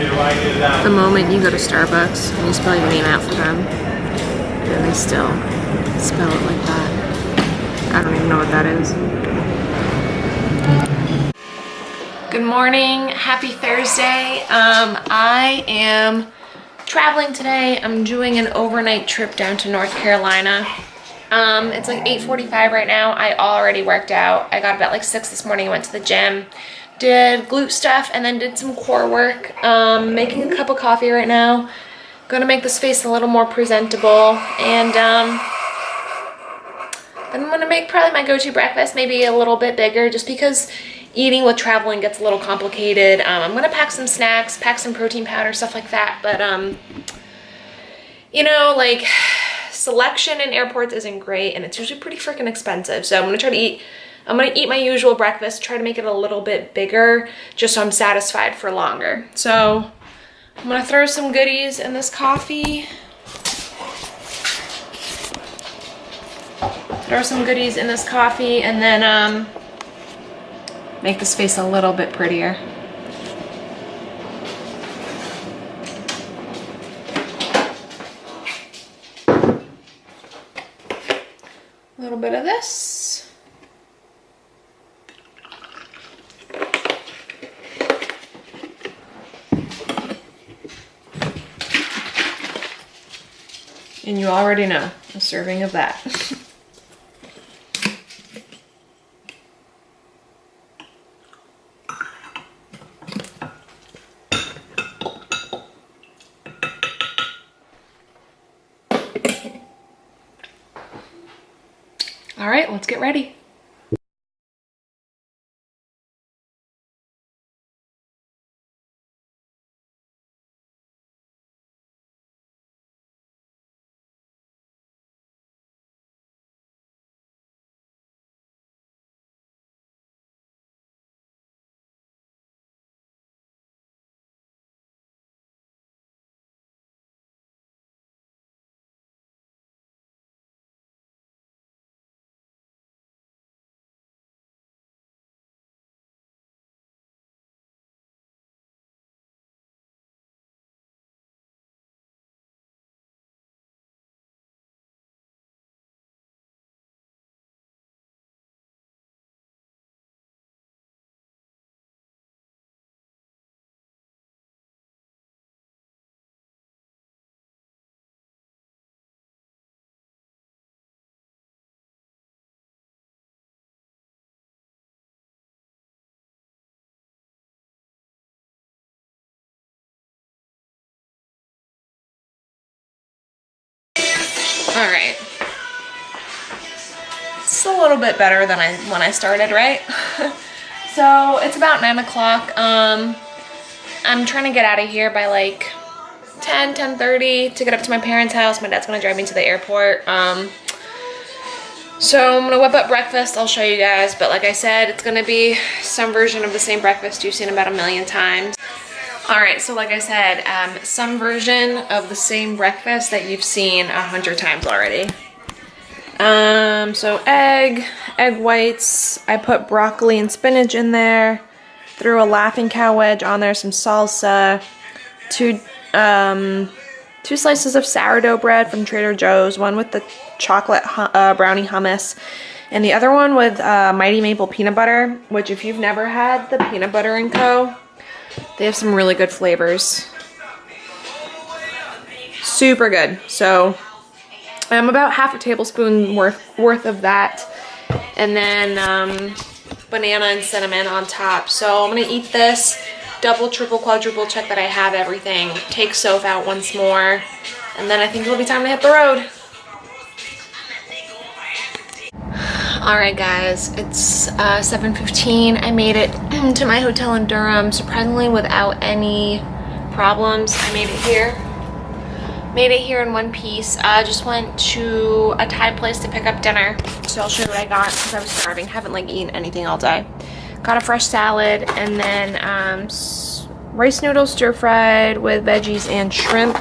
The moment you go to Starbucks and you spell your name out for them, and they still spell it like that. I don't even know what that is. Good morning, happy Thursday. I am traveling today. I'm doing an overnight trip down to North Carolina. It's like 8:45 right now. I already worked out. I got up at like 6 this morning, went to the gym, did glute stuff, and then did some core work. Making a cup of coffee right now. Gonna make this face a little more presentable, and then I'm gonna make probably my go-to breakfast, maybe a little bit bigger, just because eating with traveling gets a little complicated. I'm gonna pack some snacks, pack some protein powder, stuff like that, but you know, like, selection in airports isn't great, and it's usually pretty freaking expensive. So I'm gonna eat my usual breakfast, try to make it a little bit bigger, just so I'm satisfied for longer. So I'm gonna throw some goodies in this coffee. And then make this face a little bit prettier. A little bit of this. And you already know, a serving of that. All right, let's get ready. All right. It's a little bit better than when I started, right? So it's about 9 o'clock. I'm trying to get out of here by like 10:30 to get up to my parents' house. My dad's gonna drive me to the airport. So I'm gonna whip up breakfast. I'll show you guys, but like I said, it's gonna be some version of the same breakfast you've seen about 1,000,000 times. All right, so like I said, some version of the same breakfast that you've seen 100 times already. So egg whites. I put broccoli and spinach in there. Threw a Laughing Cow wedge on there, some salsa, two slices of sourdough bread from Trader Joe's, one with the chocolate brownie hummus, and the other one with Mighty Maple peanut butter, which if you've never had the Peanut Butter & Co., they have some really good flavors. Super good. So about half a tablespoon worth of that, and then banana and cinnamon on top. So I'm gonna eat this, double, triple, quadruple check that I have everything, take Soph out once more, and then I think it'll be time to hit the road. All right, guys, it's 7:15. I made it to my hotel in Durham, surprisingly without any problems. I made it here. Made it here in one piece. Just went to a Thai place to pick up dinner. So I'll show you what I got because I was starving. Haven't like eaten anything all day. Got a fresh salad, and then rice noodles stir fried with veggies and shrimp.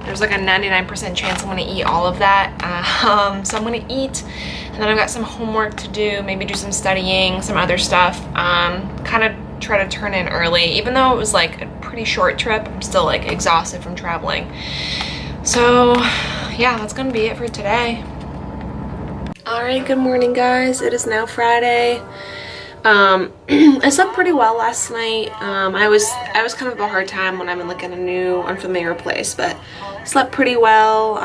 There's like a 99% chance I'm gonna eat all of that. So I'm gonna eat, and then I've got some homework to do, maybe do some studying, some other stuff. Kind of try to turn in early. Even though it was like a pretty short trip, I'm still like exhausted from traveling. So yeah, that's gonna be it for today. All right, good morning guys. It is now Friday. I slept pretty well last night. I was kind of a hard time when I'm in like in a new unfamiliar place, but slept pretty well.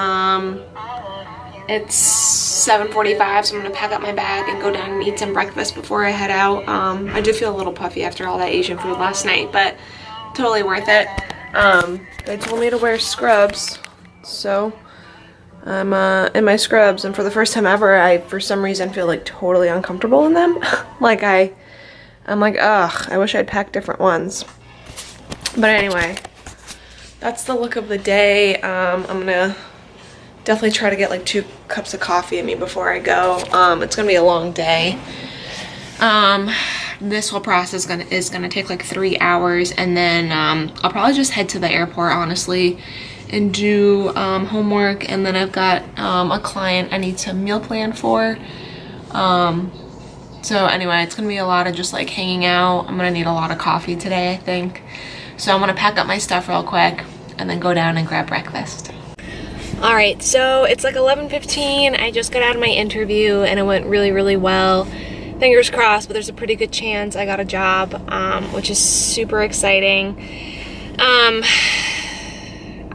It's 7:45, so I'm gonna pack up my bag and go down and eat some breakfast before I head out. I do feel a little puffy after all that Asian food last night, but totally worth it. They told me to wear scrubs, so I'm in my scrubs, and for the first time ever, I for some reason feel like totally uncomfortable in them. Like I'm like, ugh, I wish I'd packed different ones. But anyway, that's the look of the day. I'm gonna definitely try to get like 2 cups of coffee in me before I go. It's gonna be a long day. This whole process is gonna take like 3 hours, and then I'll probably just head to the airport, honestly, and do homework. And then I've got a client I need to meal plan for. So anyway, it's gonna be a lot of just like hanging out. I'm gonna need a lot of coffee today, I think. So I'm gonna pack up my stuff real quick and then go down and grab breakfast. All right, so it's like 11:15. I just got out of my interview and it went really, really well. Fingers crossed, but there's a pretty good chance I got a job, which is super exciting.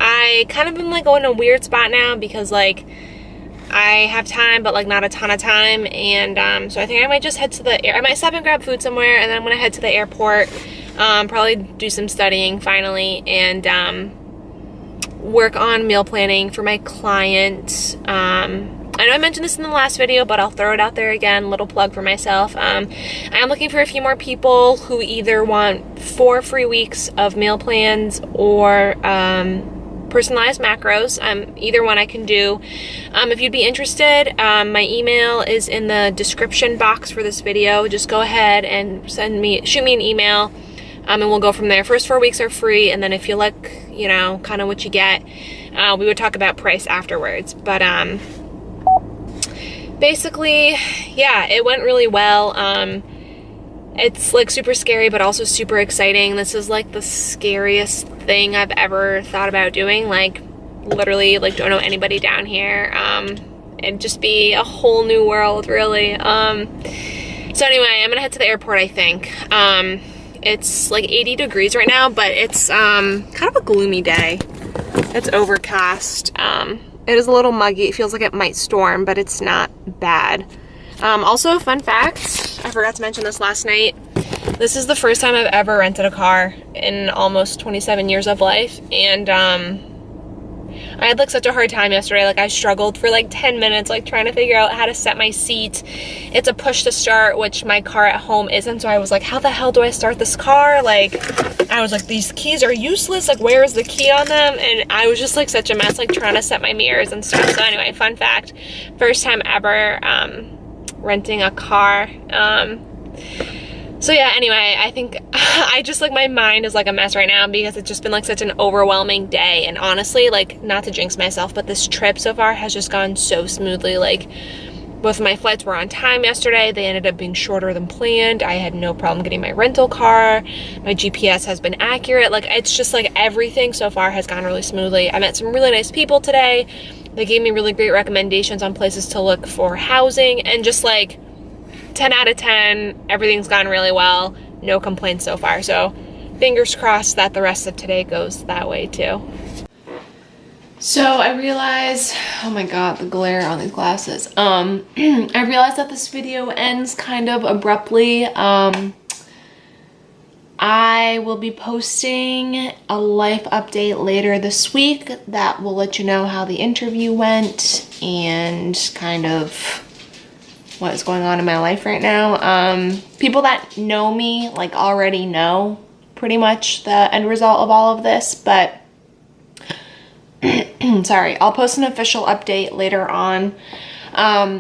I kind of been like going to a weird spot now because like I have time, but like not a ton of time, and so I think I might just head to the I might stop and grab food somewhere, and then I'm gonna head to the airport, probably do some studying finally, and work on meal planning for my client. I know I mentioned this in the last video, but I'll throw it out there again, little plug for myself. I am looking for a few more people who either want 4 free weeks of meal plans or personalized macros. Either one I can do. If you'd be interested, my email is in the description box for this video. Just go ahead and shoot me an email, and we'll go from there. First 4 weeks are free, and then if you like, you know, kind of what you get, we would talk about price afterwards. But basically, yeah, it went really well. It's like super scary, but also super exciting. This is like the scariest thing I've ever thought about doing. Like literally, like don't know anybody down here. It'd just be a whole new world, really. So anyway, I'm gonna head to the airport, I think. It's like 80 degrees right now, but it's kind of a gloomy day. It's overcast. It is a little muggy. It feels like it might storm, but it's not bad. Also, fun fact, I forgot to mention this last night. This is the first time I've ever rented a car in almost 27 years of life, and I had like such a hard time yesterday. Like I struggled for like 10 minutes like trying to figure out how to set my seat. It's a push to start, which my car at home isn't, so I was like, how the hell do I start this car? Like I was like, these keys are useless, like where is the key on them? And I was just like such a mess, like trying to set my mirrors and stuff. So anyway, fun fact, first time ever renting a car. So yeah, anyway, I think I just like my mind is like a mess right now because it's just been like such an overwhelming day. And honestly, like not to jinx myself, but this trip so far has just gone so smoothly. Like both of my flights were on time yesterday. They ended up being shorter than planned. I had no problem getting my rental car. My GPS has been accurate. Like it's just like everything so far has gone really smoothly. I met some really nice people today. They gave me really great recommendations on places to look for housing, and just like 10 out of 10, everything's gone really well. No complaints so far. So fingers crossed that the rest of today goes that way too. So I realized, oh my god, the glare on these glasses. I realized that this video ends kind of abruptly. I will be posting a life update later this week that will let you know how the interview went and kind of what is going on in my life right now. People that know me like already know pretty much the end result of all of this, but sorry, I'll post an official update later on.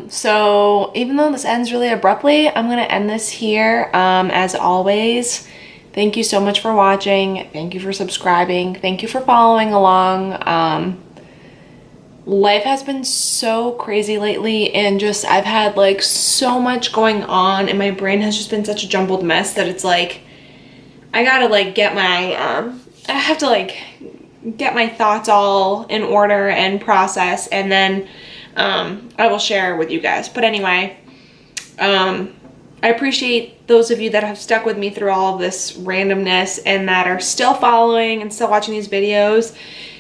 So even though this ends really abruptly, I'm gonna end this here. As always, thank you so much for watching. Thank you for subscribing. Thank you for following along. Life has been so crazy lately, and just I've had like so much going on, and my brain has just been such a jumbled mess that it's like I gotta like get my, I have to like get my thoughts all in order and process, and then I will share with you guys. But anyway, I appreciate those of you that have stuck with me through all of this randomness and that are still following and still watching these videos.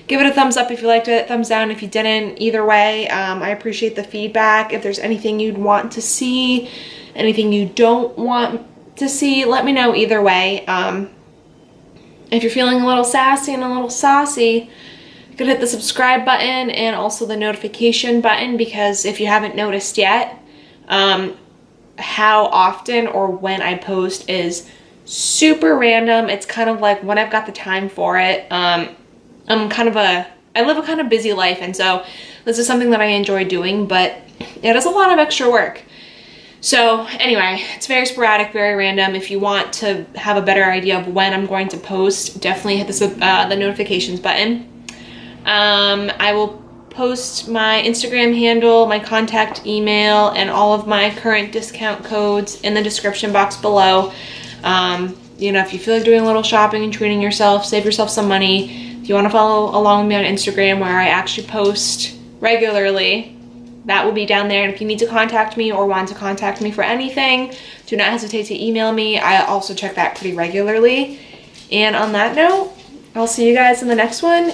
Give it a thumbs up if you liked it, thumbs down if you didn't. Either way, I appreciate the feedback. If there's anything you'd want to see, anything you don't want to see, let me know either way. If you're feeling a little sassy and a little saucy, you could hit the subscribe button and also the notification button, because if you haven't noticed yet, how often or when I post is super random. It's kind of like when I've got the time for it. I live a kind of busy life, and so this is something that I enjoy doing, but it is a lot of extra work. So anyway, it's very sporadic, very random. If you want to have a better idea of when I'm going to post, definitely hit the notifications button. I will post my Instagram handle, my contact email, and all of my current discount codes in the description box below. You know, if you feel like doing a little shopping and treating yourself, save yourself some money. If you want to follow along with me on Instagram, where I actually post regularly, that will be down there. And if you need to contact me or want to contact me for anything, do not hesitate to email me. I also check that pretty regularly. And on that note, I'll see you guys in the next one.